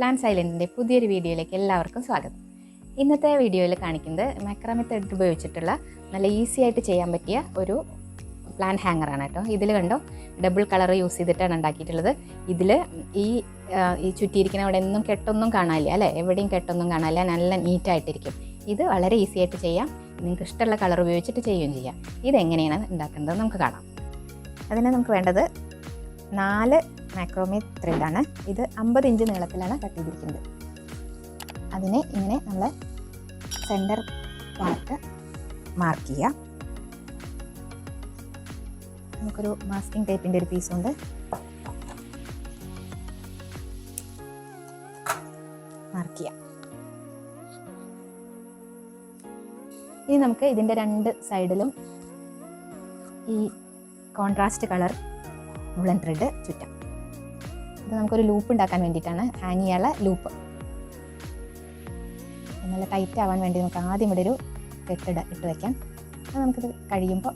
Plant സൈലൻറ്റിൻ്റെ പുതിയൊരു വീഡിയോയിലേക്ക് എല്ലാവർക്കും സ്വാഗതം. ഇന്നത്തെ വീഡിയോയിൽ കാണിക്കുന്നത് മാക്രാമെ ത്രെഡ് ഉപയോഗിച്ചിട്ടുള്ള നല്ല ഈസി ആയിട്ട് ചെയ്യാൻ പറ്റിയ ഒരു പ്ലാന്റ് ഹാങ്ങറാണ് കേട്ടോ. ഇതിൽ കണ്ടോ, ഡബിൾ കളർ യൂസ് ചെയ്തിട്ടാണ് ഉണ്ടാക്കിയിട്ടുള്ളത്. ഇതിൽ ഈ ചുറ്റിയിരിക്കുന്ന അവിടെ ഒന്നും കെട്ടൊന്നും കാണാനില്ല അല്ലേ, എവിടെയും കെട്ടൊന്നും കാണാനില്ല, നല്ല നീറ്റായിട്ടിരിക്കും. ഇത് വളരെ ഈസി ആയിട്ട് ചെയ്യാം. നിങ്ങൾക്ക് ഇഷ്ടമുള്ള കളർ ഉപയോഗിച്ചിട്ട് ചെയ്യുകയും ചെയ്യാം. ഇതെങ്ങനെയാണ് ഉണ്ടാക്കുന്നത് നമുക്ക് കാണാം. അതിന് നമുക്ക് വേണ്ടത് 4 മാക്രോമേ ത്രെഡാണ്. ഇത് 50 ഇഞ്ച് നീളത്തിലാണ് കട്ട് ചെയ്തിരിക്കുന്നത്. അതിനെ ഇങ്ങനെ നമ്മൾ സെൻറ്റർ പാർട്ട് മാർക്ക് ചെയ്യുക. നമുക്കൊരു മാസ്കിംഗ് ടേപ്പിൻ്റെ ഒരു പീസുണ്ട്, മാർക്ക് ചെയ്യാം. ഇനി നമുക്ക് ഇതിൻ്റെ 2 സൈഡിലും ഈ കോൺട്രാസ്റ്റ് കളർ വുളൻ ത്രെഡ് ചുറ്റാം. ഇത് നമുക്കൊരു ലൂപ്പ് ഉണ്ടാക്കാൻ വേണ്ടിയിട്ടാണ്, ഹാങ് ചെയ്യാനുള്ള ലൂപ്പ്. നല്ല ടൈറ്റ് ആവാൻ വേണ്ടി നമുക്ക് ആദ്യം ഇവിടെ ഒരു ഇട്ട് വയ്ക്കാം. അത് നമുക്കിത് കഴിയുമ്പോൾ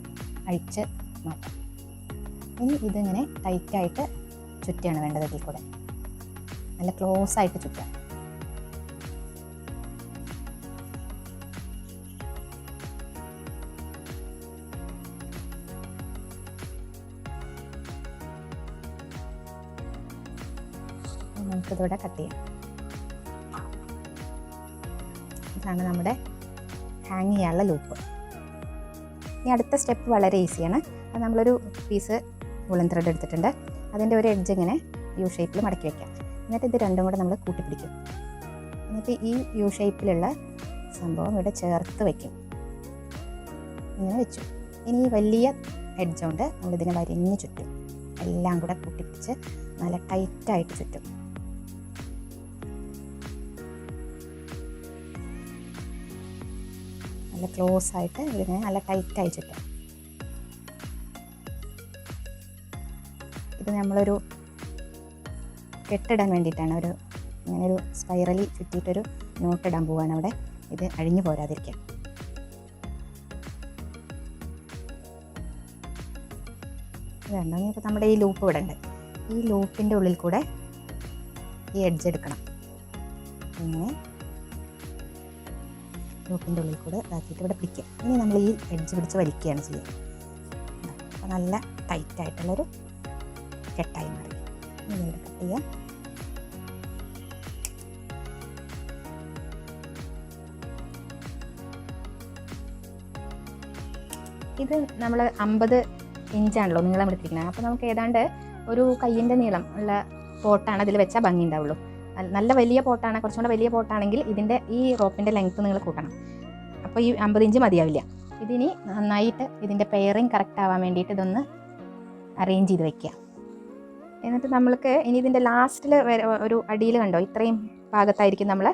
അഴിച്ച് മാറ്റാം. ഇനി ഇതിങ്ങനെ ടൈറ്റായിട്ട് ചുറ്റിയാണ് വേണ്ടത്. ഇതിൽ കൂടെ നല്ല ക്ലോസ് ആയിട്ട് ചുറ്റാം. നമുക്കിതിവിടെ കട്ട് ചെയ്യാം. ഇതാണ് നമ്മുടെ ഹാങ് ചെയ്യാനുള്ള ലൂപ്പ്. ഇനി അടുത്ത സ്റ്റെപ്പ് വളരെ ഈസിയാണ്. അത് നമ്മളൊരു പീസ് വുളൻ ത്രെഡ് എടുത്തിട്ടുണ്ട്. അതിൻ്റെ ഒരു എഡ്ജ് ഇങ്ങനെ യു ഷേപ്പിൽ മടക്കി വയ്ക്കാം. എന്നിട്ട് ഇത് രണ്ടും കൂടെ നമ്മൾ കൂട്ടിപ്പിടിക്കും. എന്നിട്ട് ഈ യു ഷേപ്പിലുള്ള സംഭവം ഇവിടെ ചേർത്ത് വയ്ക്കും. ഇങ്ങനെ വെച്ചു. ഇനി ഈ വലിയ എഡ്ജ് കൊണ്ട് നമ്മളിതിനെ വരിഞ്ഞ് ചുറ്റും, എല്ലാം കൂടെ കൂട്ടിപ്പിടിച്ച് നല്ല ടൈറ്റായിട്ട് ചുറ്റും. നല്ല ക്ലോസ് ആയിട്ട് ഇതിനെ നല്ല ടൈറ്റായി ചുറ്റാം. ഇത് നമ്മളൊരു കെട്ടിടാൻ വേണ്ടിയിട്ടാണ്, ഇങ്ങനെ ഒരു സ്പൈറലി ചുറ്റിയിട്ടൊരു നോട്ടിടാൻ പോവാണ് അവിടെ. ഇത് അഴിഞ്ഞു പോരാതിരിക്കാൻ. ഇതുണ്ടോ, ഇപ്പോൾ നമ്മുടെ ഈ ലൂപ്പ് ഇവിടെ ഉണ്ട്. ഈ ലൂപ്പിൻ്റെ ഉള്ളിൽ കൂടെ ഈ എഡ്ജ് എടുക്കണം. ഇങ്ങനെ ലൂപ്പിൻ്റെ ഉള്ളിൽ കൂടെ ഇതാക്കിയിട്ട് ഇവിടെ പിടിക്കുക. ഇനി നമ്മൾ ഈ എഡ്ജ് പിടിച്ച് വലിക്കുകയാണ് ചെയ്യുക. അപ്പോൾ നല്ല ടൈറ്റായിട്ടുള്ളൊരു കെട്ടായി മാറി. ഇനി ഇവിടെ കട്ട് ചെയ്യാം. ഇത് നമ്മൾ 50 ഇഞ്ചാണല്ലോ നീളം എടുത്തിരിക്കുന്നത്. അപ്പോൾ നമുക്ക് ഏതാണ്ട് ഒരു കയ്യിൻ്റെ നീളം ഉള്ള പോട്ടാണ് അതിൽ വെച്ചാൽ ഭംഗി ഉണ്ടാവുള്ളൂ. നല്ല വലിയ പോട്ടാണ്, കുറച്ചും കൂടെ വലിയ പോട്ടാണെങ്കിൽ ഇതിൻ്റെ ഈ റോപ്പിൻ്റെ ലെങ്ത്ത് നിങ്ങൾ കൂട്ടണം. അപ്പോൾ ഈ 50 ഇഞ്ച് മതിയാവില്ല. ഇതിനി നന്നായിട്ട് ഇതിൻ്റെ പെയറിങ് കറക്റ്റ് ആവാൻ വേണ്ടിയിട്ട് ഇതൊന്ന് അറേഞ്ച് ചെയ്ത് വയ്ക്കുക. എന്നിട്ട് നമ്മൾക്ക് ഇനി ഇതിൻ്റെ ലാസ്റ്റിൽ ഒരു അടിയിൽ കണ്ടോ, ഇത്രയും ഭാഗത്തായിരിക്കും നമ്മൾ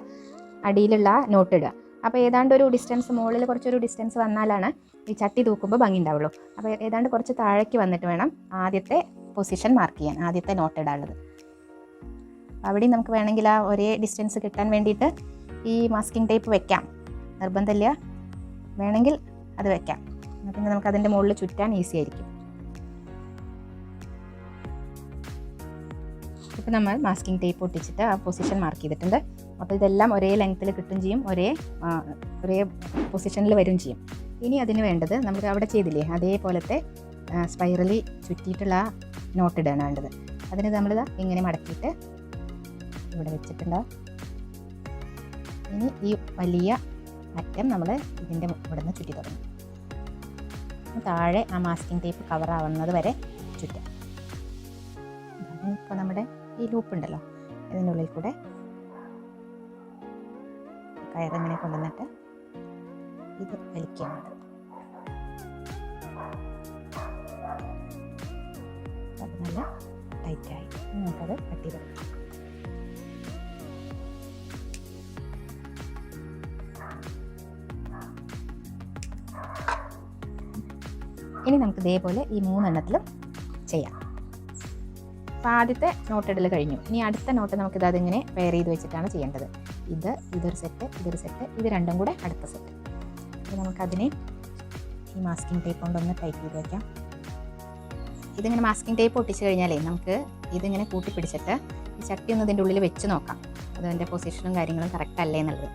അടിയിലുള്ള നോട്ട് ഇടുക. അപ്പോൾ ഏതാണ്ട് ഒരു ഡിസ്റ്റൻസ്, മുകളിൽ കുറച്ചൊരു ഡിസ്റ്റൻസ് വന്നാലാണ് ഈ ചട്ടി തൂക്കുമ്പോൾ ഭംഗി ഉണ്ടാവുള്ളൂ. അപ്പോൾ ഏതാണ്ട് കുറച്ച് താഴേക്ക് വന്നിട്ട് വേണം ആദ്യത്തെ പൊസിഷൻ മാർക്ക് ചെയ്യാൻ, ആദ്യത്തെ നോട്ട് ഇടാനുള്ളത്. അവിടെയും നമുക്ക് വേണമെങ്കിൽ ആ ഒരേ ഡിസ്റ്റൻസ് കിട്ടാൻ വേണ്ടിയിട്ട് ഈ മാസ്കിംഗ് ടേപ്പ് വെക്കാം, നിർബന്ധമില്ല, വേണമെങ്കിൽ അത് വെക്കാം. പിന്നെ നമുക്ക് അതിൻ്റെ മുകളിൽ ചുറ്റാൻ ഈസി ആയിരിക്കും. ഇപ്പോൾ നമ്മൾ മാസ്കിംഗ് ടേപ്പ് ഒട്ടിച്ചിട്ട് ആ പൊസിഷൻ മാർക്ക് ചെയ്തിട്ടുണ്ട്. അപ്പോൾ ഇതെല്ലാം ഒരേ ലെങ്ത്തിൽ കിട്ടും ചെയ്യും, ഒരേ പൊസിഷനിൽ വരും ചെയ്യും. ഇനി അതിന് വേണ്ടത് നമുക്ക് അവിടെ ചെയ്തില്ലേ അതേപോലത്തെ സ്പൈറലി ചുറ്റിയിട്ടുള്ള നോട്ടിടാണ് വേണ്ടത്. അതിന് നമ്മളിതാ ഇങ്ങനെ മടക്കിയിട്ട് ഇവിടെ വെച്ചിട്ടുണ്ടാവും. ഇനി ഈ വലിയ അറ്റം നമ്മൾ ഇതിൻ്റെ ഇവിടെ നിന്ന് ചുറ്റി തുടങ്ങും. താഴെ ആ മാസ്കിംഗ് ടേപ്പ് കവർ ആവുന്നത് വരെ ചുറ്റാം. ഇപ്പോൾ നമ്മുടെ ഈ ലൂപ്പ് ഉണ്ടല്ലോ, ഇതിൻ്റെ ഉള്ളിൽ കൂടെ കയറിങ്ങനെ കൊണ്ടുവന്നിട്ട് ഇത് വലിക്കാനുണ്ട്. അത് നല്ല ടൈറ്റായി. നമുക്കത് കട്ട് ചെയ്തെടുക്കാം. ഇനി നമുക്ക് ഇതേപോലെ ഈ 3 എണ്ണത്തിലും ചെയ്യാം. അപ്പോൾ ആദ്യത്തെ നോട്ട് ഇടൽ കഴിഞ്ഞു. ഇനി അടുത്ത നോട്ട് നമുക്കിത് അതിങ്ങനെ പെയർ ചെയ്ത് വെച്ചിട്ടാണ് ചെയ്യേണ്ടത്. ഇതൊരു സെറ്റ്, ഇതൊരു സെറ്റ്, ഇത് രണ്ടും കൂടെ അടുത്ത സെറ്റ്. അപ്പോൾ നമുക്കതിനെ ഈ മാസ്കിംഗ് ടേപ്പ് കൊണ്ടൊന്ന് ടൈറ്റ് ചെയ്ത് വയ്ക്കാം. ഇതിങ്ങനെ മാസ്കിംഗ് ടേപ്പ് ഒട്ടിച്ച് കഴിഞ്ഞാലേ നമുക്ക് ഇതിങ്ങനെ കൂട്ടിപ്പിടിച്ചിട്ട് ഈ ചട്ടി ഒന്ന് ഇതിൻ്റെ ഉള്ളിൽ വെച്ച് നോക്കാം. അതിൻ്റെ പൊസിഷനും കാര്യങ്ങളും കറക്റ്റ് അല്ലേ എന്നുള്ളത്.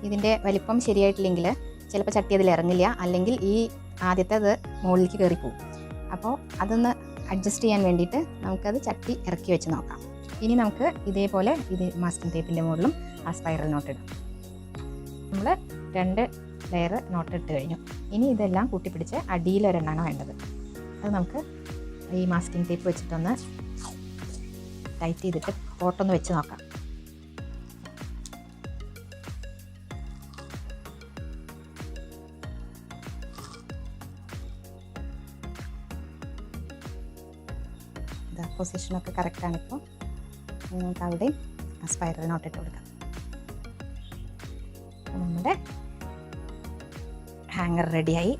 ഇതിൻ്റെ വലിപ്പം ശരിയായിട്ടില്ലെങ്കിൽ ചിലപ്പോൾ ചട്ടി അതിൽ ഇറങ്ങില്ല, അല്ലെങ്കിൽ ഈ ആദ്യത്തെ അത് മുകളിലേക്ക് കയറിപ്പോവും. അപ്പോൾ അതൊന്ന് അഡ്ജസ്റ്റ് ചെയ്യാൻ വേണ്ടിയിട്ട് നമുക്കത് ചട്ടി ഇറക്കി വെച്ച് നോക്കാം. ഇനി നമുക്ക് ഇതേപോലെ ഇത് മാസ്കിംഗ് ടേപ്പിൻ്റെ മുകളിലും ആ സ്പൈറൽ നോട്ട് ഇടാം. നമ്മൾ 2 ലെയർ നോട്ട് ഇട്ട് കഴിഞ്ഞു. ഇനി ഇതെല്ലാം കൂട്ടിപ്പിടിച്ച് അടിയിലൊരെണ്ണമാണ് വേണ്ടത്. അത് നമുക്ക് ഈ മാസ്കിംഗ് ടേപ്പ് വെച്ചിട്ടൊന്ന് ടൈറ്റ് ചെയ്തിട്ട് പോട്ടൊന്ന് വെച്ച് നോക്കാം. ഇതാ പൊസിഷനൊക്കെ കറക്റ്റാണിപ്പോൾ. നമുക്ക് അവിടെയും ആ സ്പൈറൽ നോട്ട് ഇട്ട് കൊടുക്കാം. നമ്മുടെ ഹാങ്ങർ റെഡിയായി.